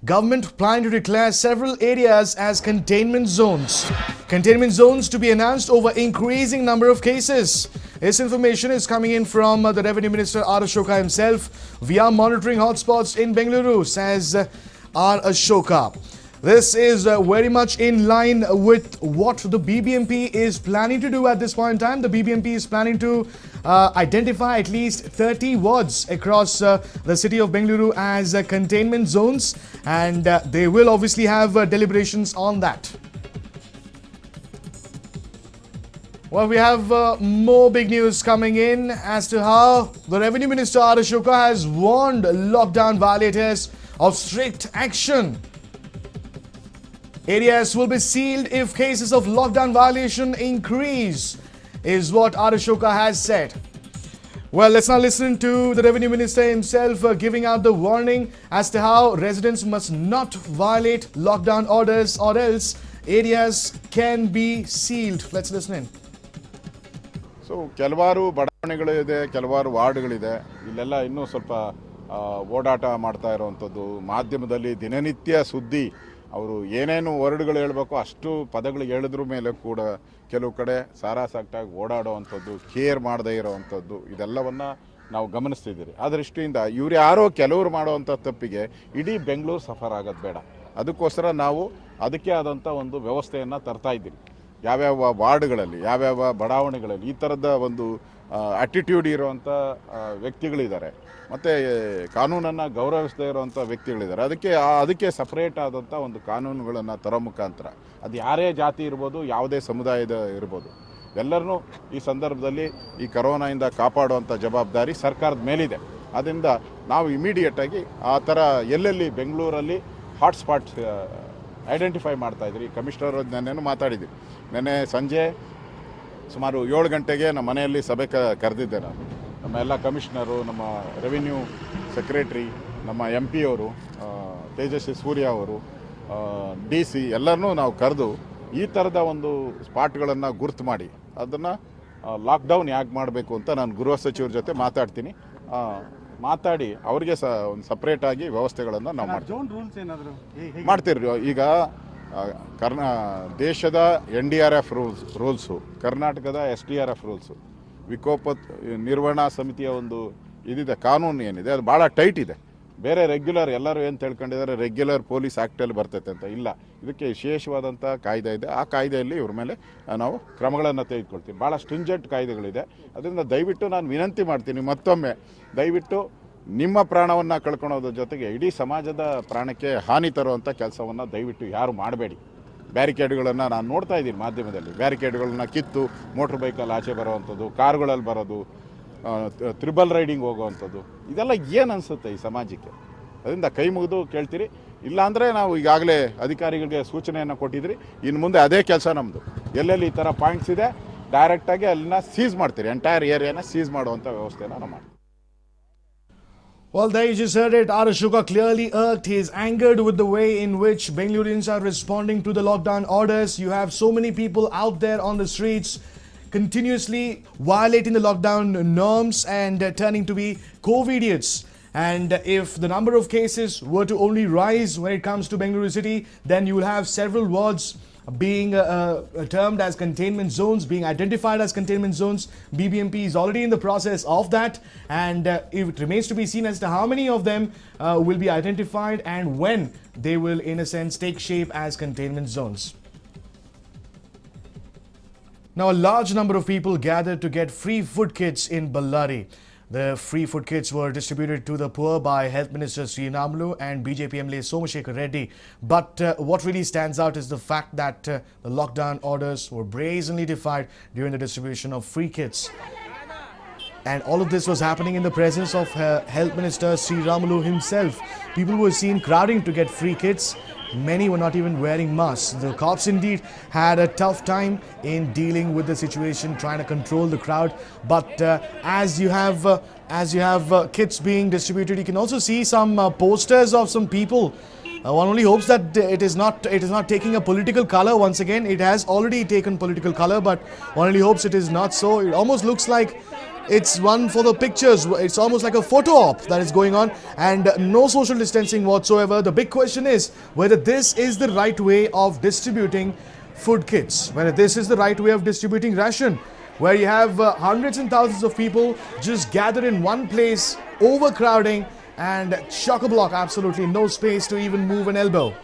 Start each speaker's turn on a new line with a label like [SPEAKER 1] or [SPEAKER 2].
[SPEAKER 1] Government planning to declare several areas as containment zones. Containment zones to be announced over increasing number of cases. This information is coming in from the Revenue Minister R. Ashoka himself. We are monitoring hotspots in Bengaluru, says R. Ashoka. This is very much in line with what the BBMP is planning to do at this point in time. The BBMP is planning to identify at least 30 wards across the city of Bengaluru as containment zones, and they will obviously have deliberations on that. Well, we have more big news coming in as to how the Revenue Minister R. Ashoka has warned lockdown violators of strict action. Areas will be sealed if cases of lockdown violation increase, is what R. Ashoka has said. Well, let's now listen to the Revenue Minister himself giving out the warning as to how residents must not violate lockdown orders or else areas can be sealed. Let's listen in.
[SPEAKER 2] So, ಕೆಲವಾರು ಬಡಾವಣೆಗಳಿದೆ, ಕೆಲವಾರು ವಾರ್ಡ್ಗಳಿದೆ. ಇಲ್ಲೆಲ್ಲ ಇನ್ನೂ ಸ್ವಲ್ಪ ಓಡಾಟ ಮಾಡ್ತಾ ಇರುವಂತದ್ದು, ಮಾಧ್ಯಮದಲ್ಲಿ ದಿನನಿತ್ಯ ಸುದ್ದಿ ಅವರು ಏನೇನು ವರ್ಡ್ಗಳು ಹೇಳಬೇಕು ಅಷ್ಟು ಪದಗಳು ಹೇಳಿದ್ರ ಮೇಲೆ ಕೂಡ ಕೆಲವು ಕಡೆ ಸಾರಾಸಾಕ್ಟಾಗಿ ಓಡಾಡುವಂಥದ್ದು, ಕೇರ್ ಮಾಡದೇ ಇರೋವಂಥದ್ದು, ಇದೆಲ್ಲವನ್ನು ನಾವು ಗಮನಿಸ್ತಿದ್ದೀರಿ. ಆ ದೃಷ್ಟಿಯಿಂದ ಇವ್ರು ಯಾರೋ ಕೆಲವರು ಮಾಡುವಂಥ ತಪ್ಪಿಗೆ ಇಡೀ ಬೆಂಗಳೂರು ಸಫರ್ ಆಗೋದು ಬೇಡ. ಅದಕ್ಕೋಸ್ಕರ ನಾವು ಅದಕ್ಕೆ ಆದಂಥ ಒಂದು ವ್ಯವಸ್ಥೆಯನ್ನು ತರ್ತಾ ಇದ್ದೀವಿ. ಯಾವ್ಯಾವ ವಾರ್ಡ್ಗಳಲ್ಲಿ, ಯಾವ್ಯಾವ ಬಡಾವಣೆಗಳಲ್ಲಿ ಈ ಥರದ ಒಂದು ಆ್ಯಟಿಟ್ಯೂಡ್ ಇರುವಂಥ ವ್ಯಕ್ತಿಗಳಿದ್ದಾರೆ, ಮತ್ತು ಕಾನೂನನ್ನು ಗೌರವಿಸದೇ ಇರುವಂಥ ವ್ಯಕ್ತಿಗಳಿದ್ದಾರೆ. ಅದಕ್ಕೆ ಸಪ್ರೇಟ್ ಆದಂಥ ಒಂದು ಕಾನೂನುಗಳನ್ನು ತರೋ ಮುಖಾಂತರ ಅದು ಯಾರೇ ಜಾತಿ ಇರ್ಬೋದು, ಯಾವುದೇ ಸಮುದಾಯದ ಇರ್ಬೋದು, ಎಲ್ಲರನ್ನೂ ಈ ಸಂದರ್ಭದಲ್ಲಿ ಈ ಕರೋನಾಯಿಂದ ಕಾಪಾಡುವಂಥ ಜವಾಬ್ದಾರಿ ಸರ್ಕಾರದ ಮೇಲಿದೆ. ಅದರಿಂದ ನಾವು ಇಮಿಡಿಯೇಟಾಗಿ ಆ ಥರ ಎಲ್ಲೆಲ್ಲಿ ಬೆಂಗಳೂರಲ್ಲಿ ಹಾಟ್ಸ್ಪಾಟ್ಸ್ ಐಡೆಂಟಿಫೈ ಮಾಡ್ತಾಯಿದ್ರಿ. ಕಮಿಷನರ್ ನೆನ್ನೆನೂ ಮಾತಾಡಿದ್ವಿ. ನೆನ್ನೆ ಸಂಜೆ ಸುಮಾರು 7 ಗಂಟೆಗೆ ನಮ್ಮ ಮನೆಯಲ್ಲಿ ಸಭೆ ಕರೆದಿದ್ದೆ ನಾನು. ನಮ್ಮ ಎಲ್ಲ ಕಮಿಷನರು, ನಮ್ಮ ರೆವಿನ್ಯೂ ಸೆಕ್ರೆಟ್ರಿ, ನಮ್ಮ MP ಅವರು, ತೇಜಸ್ವಿ ಸೂರ್ಯ ಅವರು, DC ಎಲ್ಲರನ್ನೂ ನಾವು ಕರೆದು ಈ ಥರದ ಒಂದು ಸ್ಪಾಟ್ಗಳನ್ನು ಗುರ್ತು ಮಾಡಿ ಅದನ್ನು ಲಾಕ್ಡೌನ್ ಯಾಕೆ ಮಾಡಬೇಕು ಅಂತ ನಾನು ಗೃಹ ಸಚಿವರ ಜೊತೆ ಮಾತಾಡ್ತೀನಿ. ಮಾತಾಡಿ ಅವರಿಗೆ ಒಂದು ಸಪ್ರೇಟಾಗಿ ವ್ಯವಸ್ಥೆಗಳನ್ನು ನಾವು ಮಾಡ್ತೀವಿ. ಈಗ ದೇಶದ NDRF ರೂಲ್ಸು, ಕರ್ನಾಟಕದ SDRF ರೂಲ್ಸು, ವಿಕೋಪ ನಿರ್ವಹಣಾ ಸಮಿತಿಯ ಒಂದು ಇದಿದೆ, ಕಾನೂನು ಏನಿದೆ ಅದು ಭಾಳ ಟೈಟ್ ಇದೆ. ಬೇರೆ ರೆಗ್ಯುಲರ್ ಎಲ್ಲರೂ ಏನು ತಿಳ್ಕೊಂಡಿದ್ದಾರೆ ರೆಗ್ಯುಲರ್ ಪೊಲೀಸ್ ಆ್ಯಕ್ಟಲ್ಲಿ ಬರ್ತೈತೆ ಅಂತ ಇಲ್ಲ. ಇದಕ್ಕೆ ವಿಶೇಷವಾದಂಥ ಕಾಯ್ದೆ ಇದೆ. ಆ ಕಾಯ್ದೆಯಲ್ಲಿ ಇವ್ರ ಮೇಲೆ ನಾವು ಕ್ರಮಗಳನ್ನು ತೆಗೆದುಕೊಳ್ತೀವಿ. ಭಾಳ ಸ್ಟ್ರಿಂಜೆಂಟ್ ಕಾಯ್ದೆಗಳಿದೆ. ಅದರಿಂದ ದಯವಿಟ್ಟು ನಾನು ವಿನಂತಿ ಮಾಡ್ತೀನಿ, ಮತ್ತೊಮ್ಮೆ ದಯವಿಟ್ಟು ನಿಮ್ಮ ಪ್ರಾಣವನ್ನು ಕಳ್ಕೊಳೋದ್ರ ಜೊತೆಗೆ ಇಡೀ ಸಮಾಜದ ಪ್ರಾಣಕ್ಕೆ ಹಾನಿ ತರುವಂಥ ಕೆಲಸವನ್ನು ದಯವಿಟ್ಟು ಯಾರು ಮಾಡಬೇಡಿ. ಬ್ಯಾರಿಕೇಡ್ಗಳನ್ನು ನಾನು ನೋಡ್ತಾ ಇದ್ದೀನಿ ಮಾಧ್ಯಮದಲ್ಲಿ, ಬ್ಯಾರಿಕೇಡ್ಗಳನ್ನ ಕಿತ್ತು ಮೋಟ್ರ್ ಬೈಕಲ್ಲಿ ಆಚೆ ಬರೋವಂಥದ್ದು, ಕಾರುಗಳಲ್ಲಿ ಬರೋದು, ತ್ರಿಬಲ್ ರೈಡಿಂಗ್ ಹೋಗೋವಂಥದ್ದು, ಇದೆಲ್ಲ ಏನು ಅನಿಸುತ್ತೆ ಈ ಸಮಾಜಕ್ಕೆ? ಅದರಿಂದ ಕೈ ಮುಗಿದು ಕೇಳ್ತೀರಿ. ಇಲ್ಲಾಂದರೆ ನಾವು ಈಗಾಗಲೇ ಅಧಿಕಾರಿಗಳಿಗೆ ಸೂಚನೆಯನ್ನು ಕೊಟ್ಟಿದ್ರಿ. ಇನ್ನು ಮುಂದೆ ಅದೇ ಕೆಲಸ ನಮ್ಮದು. ಎಲ್ಲೆಲ್ಲಿ ಈ ಥರ ಪಾಯಿಂಟ್ಸ್ ಇದೆ ಡೈರೆಕ್ಟಾಗಿ ಅಲ್ಲಿನ ಸೀಸ್ ಮಾಡ್ತೀರಿ, ಎಂಟೈರ್ ಏರಿಯಾನ ಸೀಸ್ ಮಾಡುವಂಥ ವ್ಯವಸ್ಥೆನ ನಾವು ಮಾಡ್ತೀವಿ.
[SPEAKER 1] Well, there you just heard it. R. Ashoka clearly irked. He is angered with the way in which Bengalurians are responding to the lockdown orders. You have so many people out there on the streets continuously violating the lockdown norms and turning to be COVIDiots. And if the number of cases were to only rise when it comes to Bengaluru city, then you will have several wards being termed as containment zones, being identified as containment zones. BBMP is already in the process of that, and it remains to be seen as to how many of them will be identified and when they will, in a sense, take shape as containment zones. Now, a large number of people gathered to get free food kits in Ballari. The free food kits were distributed to the poor by Health Minister Sri Ramulu and BJP MLA Somashekar Reddy. But what really stands out is the fact that the lockdown orders were brazenly defied during the distribution of free kits. And all of this was happening in the presence of Health Minister Sri Ramulu himself. People were seen crowding to get free kits. Many were not even wearing masks. The cops indeed had a tough time in dealing with the situation, trying to control the crowd. But as you have kits being distributed, you can also see some posters of some people. One only hopes that it is not taking a political color once again. It has already taken political color, but one only hopes it is not so. It almost looks like It's one for the pictures. It's almost like a photo op that is going on, and no social distancing whatsoever. The big question is whether this is the right way of distributing food kits, whether this is the right way of distributing ration, where you have hundreds and thousands of people just gathered in one place, overcrowding, and chock-a-block, absolutely no space to even move an elbow.